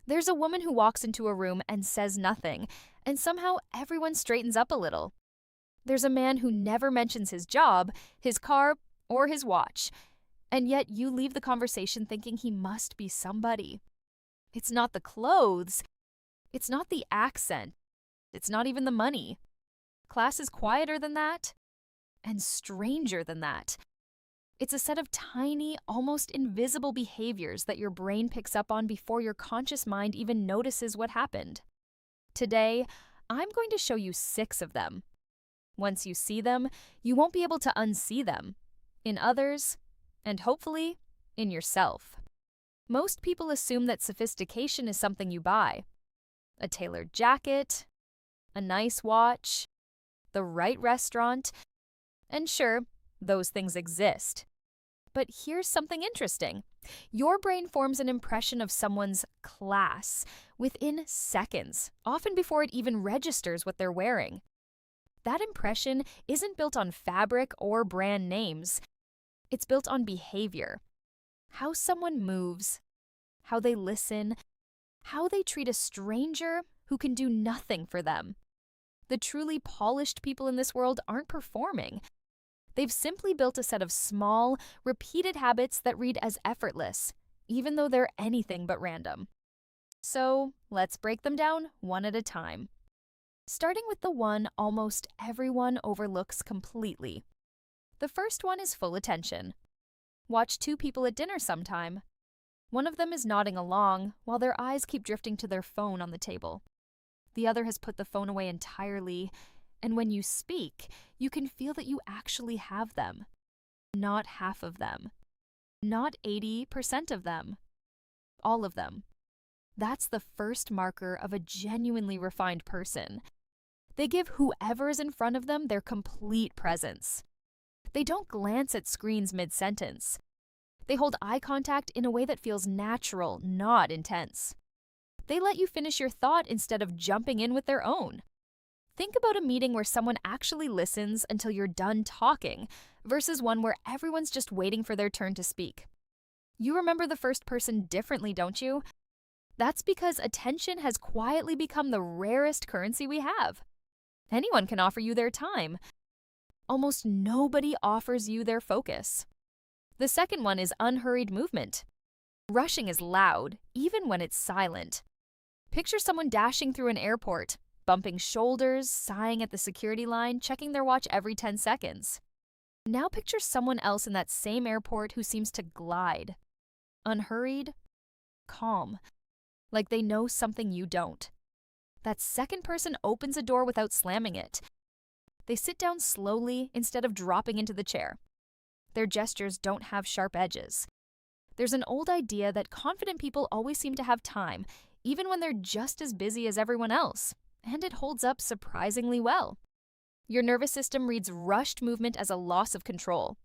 There's a woman who walks into a room and says nothing, and somehow everyone straightens up a little. There's a man who never mentions his job, his car, or his watch, and yet you leave the conversation thinking he must be somebody. It's not the clothes, it's not the accent, it's not even the money. Class is quieter than that, and stranger than that. It's a set of tiny, almost invisible behaviors that your brain picks up on before your conscious mind even notices what happened. Today, I'm going to show you 6 of them. Once you see them, you won't be able to unsee them. In others, and hopefully, in yourself. Most people assume that sophistication is something you buy. A tailored jacket, a nice watch, the right restaurant, and sure, those things exist. But here's something interesting. Your brain forms an impression of someone's class within seconds, often before it even registers what they're wearing. That impression isn't built on fabric or brand names. It's built on behavior. How someone moves, how they listen, how they treat a stranger who can do nothing for them. The truly polished people in this world aren't performing. They've simply built a set of small, repeated habits that read as effortless, even though they're anything but random. So, let's break them down one at a time. Starting with the one almost everyone overlooks completely. The first one is full attention. Watch 2 people at dinner sometime. One of them is nodding along while their eyes keep drifting to their phone on the table. The other has put the phone away entirely, and when you speak, you can feel that you actually have them. Not half of them. Not 80% of them. All of them. That's the first marker of a genuinely refined person. They give whoever is in front of them their complete presence. They don't glance at screens mid-sentence. They hold eye contact in a way that feels natural, not intense. They let you finish your thought instead of jumping in with their own. Think about a meeting where someone actually listens until you're done talking versus one where everyone's just waiting for their turn to speak. You remember the first person differently, don't you? That's because attention has quietly become the rarest currency we have. Anyone can offer you their time. Almost nobody offers you their focus. The second one is unhurried movement. Rushing is loud, even when it's silent. Picture someone dashing through an airport, bumping shoulders, sighing at the security line, checking their watch every 10 seconds. Now picture someone else in that same airport who seems to glide. Unhurried, calm, like they know something you don't. That second person opens a door without slamming it. They sit down slowly instead of dropping into the chair. Their gestures don't have sharp edges. There's an old idea that confident people always seem to have time, even when they're just as busy as everyone else, and it holds up surprisingly well. Your nervous system reads rushed movement as a loss of control,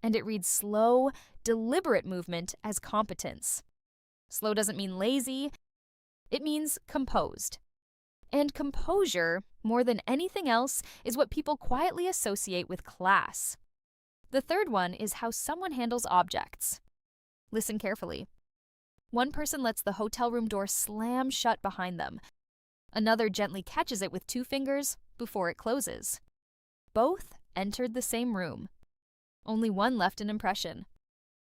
and it reads slow, deliberate movement as competence. Slow doesn't mean lazy, it means composed. And composure, more than anything else, is what people quietly associate with class. The third one is how someone handles objects. Listen carefully. One person lets the hotel room door slam shut behind them. Another gently catches it with 2 fingers before it closes. Both entered the same room. Only one left an impression.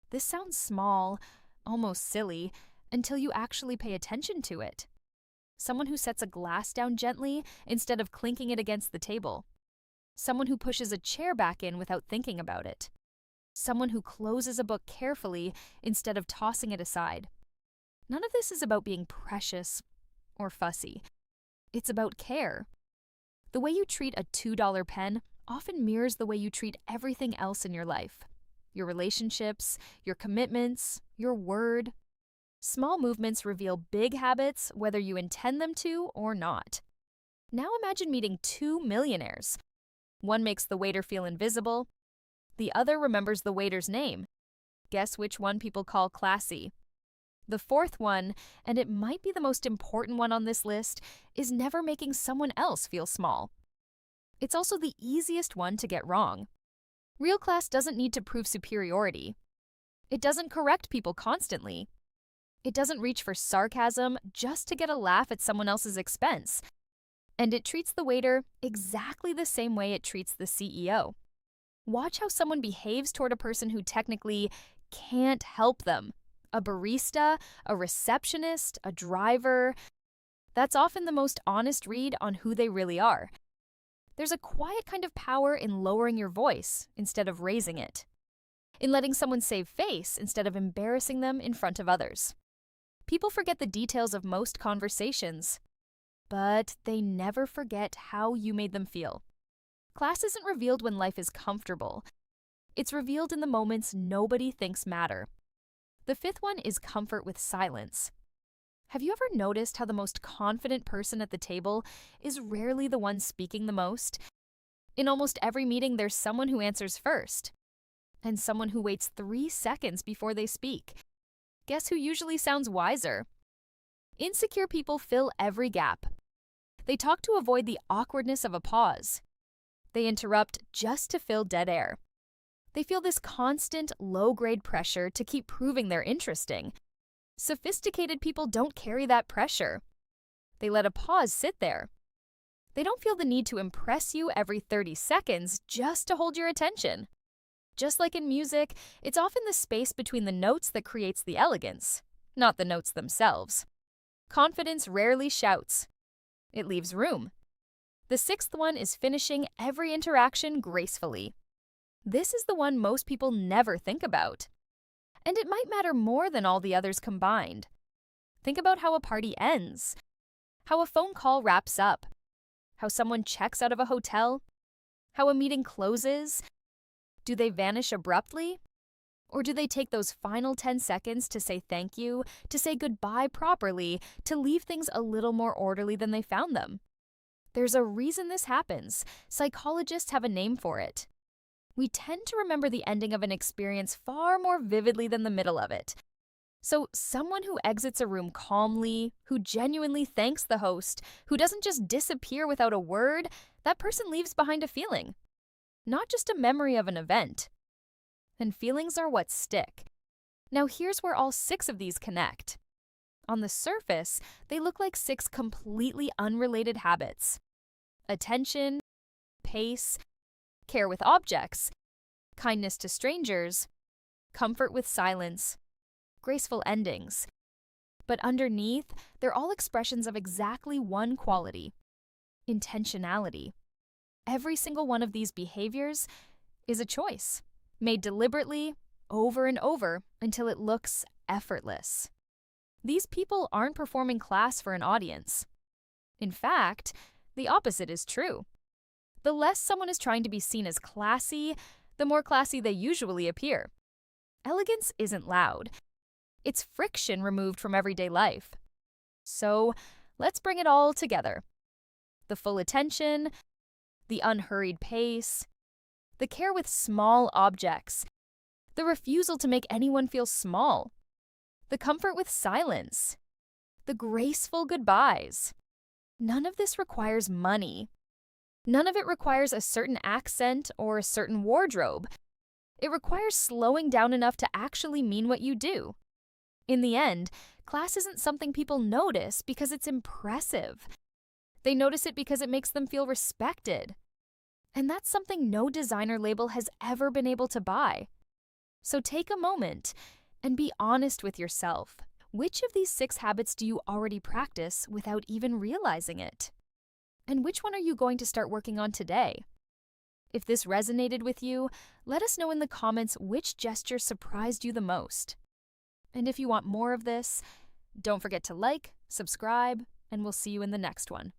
This sounds small, almost silly, until you actually pay attention to it. Someone who sets a glass down gently instead of clinking it against the table. Someone who pushes a chair back in without thinking about it. Someone who closes a book carefully instead of tossing it aside. None of this is about being precious or fussy. It's about care. The way you treat a $2 pen often mirrors the way you treat everything else in your life. Your relationships, your commitments, your word. Small movements reveal big habits whether you intend them to or not. Now imagine meeting 2 millionaires. One makes the waiter feel invisible. The other remembers the waiter's name. Guess which one people call classy? The fourth one, and it might be the most important one on this list, is never making someone else feel small. It's also the easiest one to get wrong. Real class doesn't need to prove superiority. It doesn't correct people constantly. It doesn't reach for sarcasm just to get a laugh at someone else's expense. And it treats the waiter exactly the same way it treats the CEO. Watch how someone behaves toward a person who technically can't help them. A barista, a receptionist, a driver. That's often the most honest read on who they really are. There's a quiet kind of power in lowering your voice instead of raising it, in letting someone save face instead of embarrassing them in front of others. People forget the details of most conversations, but they never forget how you made them feel. Class isn't revealed when life is comfortable. It's revealed in the moments nobody thinks matter. The fifth one is comfort with silence. Have you ever noticed how the most confident person at the table is rarely the one speaking the most? In almost every meeting, there's someone who answers first, and someone who waits 3 seconds before they speak. Guess who usually sounds wiser? Insecure people fill every gap. They talk to avoid the awkwardness of a pause. They interrupt just to fill dead air. They feel this constant, low-grade pressure to keep proving they're interesting. Sophisticated people don't carry that pressure. They let a pause sit there. They don't feel the need to impress you every 30 seconds just to hold your attention. Just like in music, it's often the space between the notes that creates the elegance, not the notes themselves. Confidence rarely shouts. It leaves room. The sixth one is finishing every interaction gracefully. This is the one most people never think about. And it might matter more than all the others combined. Think about how a party ends, how a phone call wraps up, how someone checks out of a hotel, how a meeting closes. Do they vanish abruptly? Or do they take those final 10 seconds to say thank you, to say goodbye properly, to leave things a little more orderly than they found them? There's a reason this happens. Psychologists have a name for it. We tend to remember the ending of an experience far more vividly than the middle of it. So someone who exits a room calmly, who genuinely thanks the host, who doesn't just disappear without a word, that person leaves behind a feeling, not just a memory of an event. And feelings are what stick. Now here's where all 6 of these connect. On the surface, they look like 6 completely unrelated habits. Attention, pace, care with objects, kindness to strangers, comfort with silence, graceful endings. But underneath, they're all expressions of exactly one quality: intentionality. Every single one of these behaviors is a choice, made deliberately, over and over, until it looks effortless. These people aren't performing class for an audience. In fact, the opposite is true. The less someone is trying to be seen as classy, the more classy they usually appear. Elegance isn't loud. It's friction removed from everyday life. So, let's bring it all together. The full attention, the unhurried pace, the care with small objects, the refusal to make anyone feel small, the comfort with silence, the graceful goodbyes. None of this requires money. None of it requires a certain accent or a certain wardrobe. It requires slowing down enough to actually mean what you do. In the end, class isn't something people notice because it's impressive. They notice it because it makes them feel respected. And that's something no designer label has ever been able to buy. So take a moment and be honest with yourself. Which of these 6 habits do you already practice without even realizing it? And which one are you going to start working on today? If this resonated with you, let us know in the comments which gesture surprised you the most. And if you want more of this, don't forget to like, subscribe, and we'll see you in the next one.